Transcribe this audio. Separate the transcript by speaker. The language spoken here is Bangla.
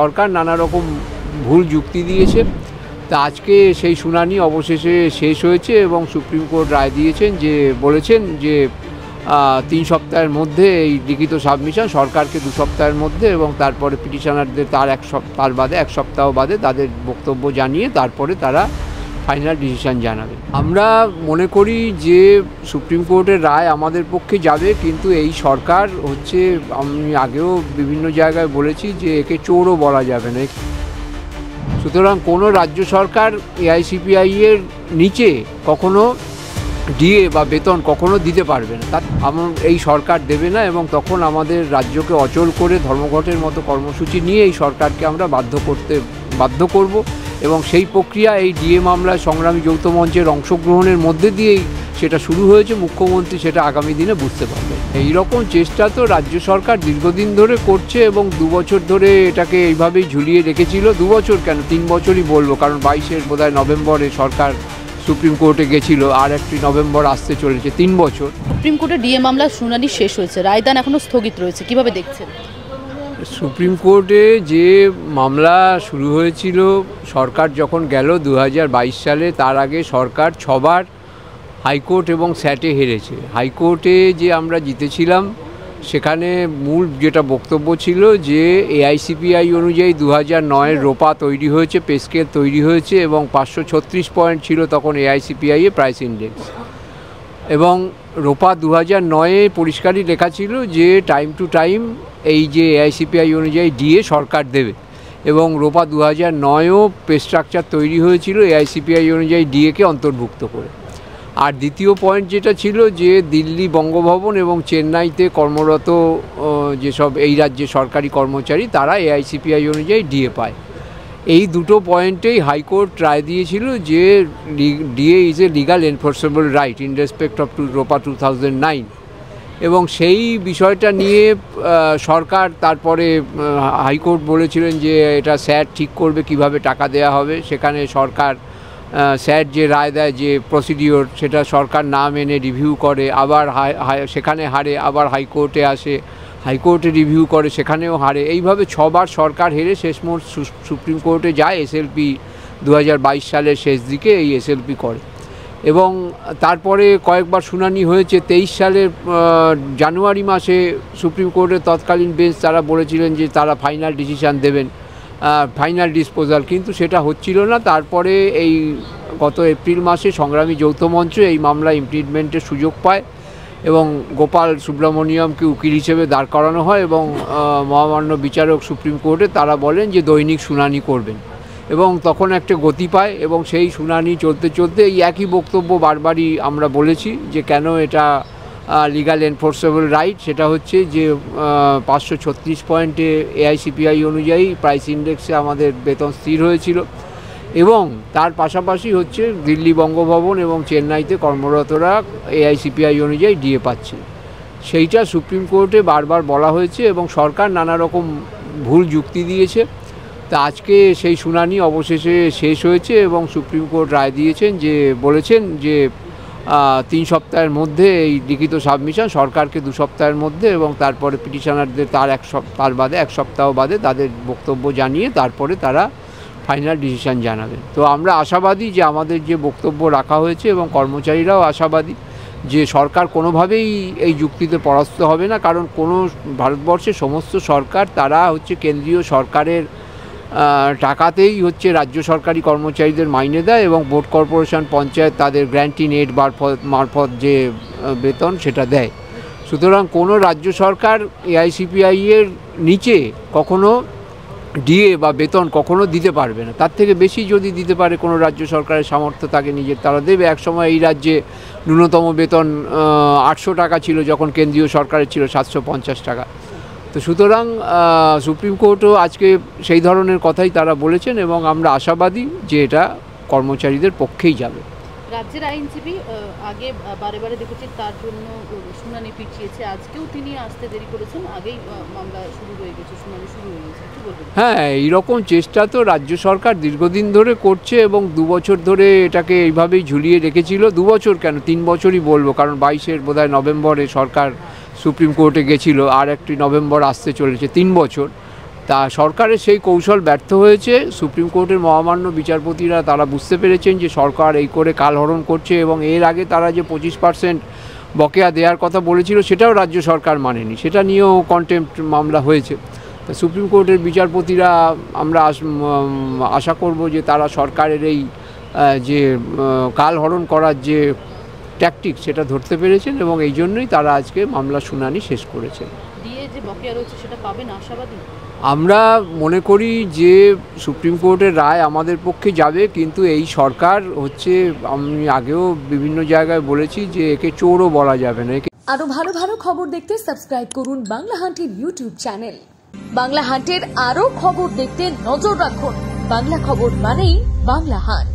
Speaker 1: সরকার নানা রকম ভুল যুক্তি দিয়েছে। তা আজকে সেই শুনানি অবশেষে শেষ হয়েছে এবং সুপ্রিম কোর্ট রায় দিয়েছেন, যে বলেছেন যে ৩ সপ্তাহের মধ্যে এই লিখিত সাবমিশন সরকারকে ২ সপ্তাহের মধ্যে, এবং তারপরে পিটিশনারদের তার বাদে ১ সপ্তাহ বাদে তাদের বক্তব্য জানিয়ে তারপরে তারা ফাইনাল ডিসিশন জানাবে। আমরা মনে করি যে সুপ্রিম কোর্টের রায় আমাদের পক্ষে যাবে, কিন্তু এই সরকার হচ্ছে, আমি আগেও বিভিন্ন জায়গায় বলেছি যে একে চোরও বলা যাবে না। সুতরাং কোনো রাজ্য সরকার এআইসিপিআই এর নিচে কখনো ডিএ বা বেতন কখনো দিতে পারবে না, এই সরকার দেবে না, এবং তখন আমাদের রাজ্যকে অচল করে ধর্মঘটের মতো কর্মসূচি নিয়ে এই সরকারকে আমরা বাধ্য করব, এবং সেই প্রক্রিয়া এই ডিএ মামলায় সংগ্রামী যৌথ মঞ্চের অংশগ্রহণের মধ্যে দিয়েই সেটা শুরু হয়েছে। মুখ্যমন্ত্রী সেটা আগামী দিনে বুঝতে পারবে। এই রকম চেষ্টা তো রাজ্য সরকার দীর্ঘদিন ধরে করছে, এবং 2 বছর ধরে এটাকে এইভাবেই ঝুলিয়ে রেখেছিল। 2 বছর কেন, 3 বছরই বলবো, কারণ 22-এর বোধহয় নভেম্বরে সরকার সুপ্রিম কোর্টে গেছিল, আর একটি নভেম্বর আসতে চলেছে, 3 বছর।
Speaker 2: সুপ্রিম কোর্টে ডিএ মামলার শুনানি শেষ হয়েছে, রায়দান এখনো স্থগিত রয়েছে, কিভাবে দেখছেন?
Speaker 1: সুপ্রিম কোর্টে যে মামলা শুরু হয়েছিল, সরকার যখন গেল 2022 সালে, তার আগে সরকার 6 বার হাইকোর্ট এবং স্যাটে হেরেছে। হাইকোর্টে যে আমরা জিতেছিলাম, সেখানে মূল যেটা বক্তব্য ছিল যে এআইসিপিআই অনুযায়ী 2009-এর রোপা তৈরি হয়েছে, পে স্কেল তৈরি হয়েছে, এবং 536 পয়েন্ট ছিল তখন এআইসিপিআই এ প্রাইস ইন্ডেক্স, এবং রোপা 2009-এ পরিষ্কারই লেখা ছিল যে টাইম টু টাইম এই যে এআইসিপিআই অনুযায়ী ডিএ সরকার দেবে, এবং রোপা 2009-এও পে স্ট্রাকচার তৈরি হয়েছিল এআইসিপিআই অনুযায়ী ডিএকে অন্তর্ভুক্ত করে। আর দ্বিতীয় পয়েন্ট যেটা ছিল যে দিল্লি বঙ্গভবন এবং চেন্নাইতে কর্মরত যেসব এই রাজ্যে সরকারি কর্মচারী, তারা এআইসিপিআই অনুযায়ী ডিএ পায়। এই দুটো পয়েন্টেই হাইকোর্ট রায় দিয়েছিল যে DA is a legal enforceable right in respect of রোপা 2009, এবং সেই বিষয়টা নিয়ে সরকার তারপরে হাইকোর্ট বলেছিলেন যে এটা স্যাট ঠিক করবে কিভাবে টাকা দেয়া হবে। সেখানে সরকার স্যাট যে রায় দেয়, যে প্রসিডিওর, সেটা সরকার না মেনে রিভিউ করে, আবার সেখানে হারে, আবার হাইকোর্টে আসে, হাইকোর্টে রিভিউ করে, সেখানেও হারে। এইভাবে 6 বার সরকার হেরে শেষমেশ সুপ্রিম কোর্টে যায়। এসএলপি 2022 সালের শেষ দিকে এই এসএলপি করে, এবং তারপরে কয়েকবার শুনানি হয়েছে। 23 সালের জানুয়ারি মাসে সুপ্রিম কোর্টের তৎকালীন বেঞ্চ তারা বলেছিলেন যে তারা ফাইনাল ডিসিশান দেবেন, ফাইনাল ডিসপোজাল, কিন্তু সেটা হচ্ছিল না। তারপরে এই গত এপ্রিল মাসে সংগ্রামী যৌথ মঞ্চ এই মামলা ইমপিচমেন্টের সুযোগ পায়, এবং গোপাল সুব্রমণিয়ামকে উকিল হিসেবে দাঁড় করানো হয়, এবং মহামান্য বিচারক সুপ্রিম কোর্টে তারা বলেন যে দৈনিক শুনানি করবেন, এবং তখন একটা গতি পায়। এবং সেই শুনানি চলতে চলতে এই একই বক্তব্য বারবারই আমরা বলেছি যে কেন এটা লিগাল এনফোর্সেবল রাইট। সেটা হচ্ছে যে 536 পয়েন্টে এআইসিপিআই অনুযায়ী প্রাইস ইন্ডেক্সে আমাদের বেতন স্থির হয়েছিল, এবং তার পাশাপাশি হচ্ছে দিল্লি বঙ্গভবন এবং চেন্নাইতে কর্মরতরা এআইসিপিআই অনুযায়ী ডিএ পাচ্ছে। সেইটা সুপ্রিম কোর্টে বারবার বলা হয়েছে, এবং সরকার নানা রকম ভুল যুক্তি দিয়েছে। তা আজকে সেই শুনানি অবশেষে শেষ হয়েছে, এবং সুপ্রিম কোর্ট রায় দিয়েছেন, যে বলেছেন যে 3 সপ্তাহের মধ্যে এই লিখিত সাবমিশন সরকারকে 2 সপ্তাহের মধ্যে, এবং তারপরে পিটিশনারদের তার বাদে 1 সপ্তাহ বাদে তাদের বক্তব্য জানিয়ে তারপরে তারা ফাইনাল ডিসিশন জানাবেন। তো আমরা আশাবাদী যে আমাদের যে বক্তব্য রাখা হয়েছে, এবং কর্মচারীরাও আশাবাদী যে সরকার কোনোভাবেই এই যুক্তিতে পরাস্ত হবে না, কারণ কোনো ভারতবর্ষের সমস্ত সরকার তারা হচ্ছে কেন্দ্রীয় সরকারের টাকাতেই হচ্ছে রাজ্য সরকারি কর্মচারীদের মাইনে দেয়, এবং বোর্ড কর্পোরেশন পঞ্চায়েত তাদের গ্র্যান্টিং এড মারফত যে বেতন সেটা দেয়। সুতরাং কোনো রাজ্য সরকার এআইসিপিআই এর নিচে কখনো ডিএ বা বেতন কখনো দিতে পারবে না। তার থেকে বেশি যদি দিতে পারে কোনো রাজ্য সরকারের সামর্থ্য থাকে নিজের, তারা দেবে। একসময় এই রাজ্যে ন্যূনতম বেতন 800 টাকা ছিল, যখন কেন্দ্রীয় সরকারের ছিল 750 টাকা। তো সুতরাং সুপ্রিম কোর্টও আজকে সেই ধরনের কথাই তারা বলেছেন, এবং আমরা আশাবাদী যে এটা কর্মচারীদের পক্ষেই যাবে।
Speaker 2: রাজ্যের আইনজীবী আগে বারে বারে দেখেছি তার জন্য শুনানি পিছিয়েছে, আজকেও তিনি আসতে দেরি করেছেন, আগেই মামলা শুরু হয়ে গেছে, শুনানি শুরু হয়ে গেছে, কি বলবেন?
Speaker 1: হ্যাঁ, এইরকম চেষ্টা তো রাজ্য সরকার দীর্ঘদিন ধরে করছে, এবং 2 বছর ধরে এটাকে এইভাবেই ঝুলিয়ে রেখেছিল। 2 বছর কেন, 3 বছরই বলবো, কারণ 22-এর বোধহয় নভেম্বরে সরকার সুপ্রিম কোর্টে গেছিল, আর একটি নভেম্বর আসতে চলেছে, 3 বছর। তা সরকারের সেই কৌশল ব্যর্থ হয়েছে। সুপ্রিম কোর্টের মহামান্য বিচারপতিরা তারা বুঝতে পেরেছেন যে সরকার এই করে কালহরণ করছে, এবং এর আগে তারা যে 25% বকেয়া দেওয়ার কথা বলেছিল সেটাও রাজ্য সরকার মানেনি, সেটা নিয়েও কন্টেম্প্ট মামলা হয়েছে। তা সুপ্রিম কোর্টের বিচারপতিরা আমরা আশা করব যে তারা সরকারের এই যে কালহরণ করার যে ট্যাকটিক সেটা ধরতে পেরেছেন, এবং এই জন্যই তারা আজকে মামলা শুনানি শেষ করেছেন।
Speaker 2: দিয়ে যে বকেয়া রয়েছে সেটা পাবেন আশাবাদী?
Speaker 1: আমরা মনে করি যে সুপ্রিম কোর্টের রায় আমাদের পক্ষে যাবে, কিন্তু এই সরকার হচ্ছে, আমি আগেও বিভিন্ন জায়গায় বলেছি যে একে চোরও বলা যাবে না।
Speaker 3: আরো ভালো ভালো খবর দেখতে সাবস্ক্রাইব করুন বাংলা হান্টের ইউটিউব চ্যানেল। বাংলা হান্টের আরো খবর দেখতে নজর রাখুন। বাংলা খবর মানেই বাংলা হান্ট।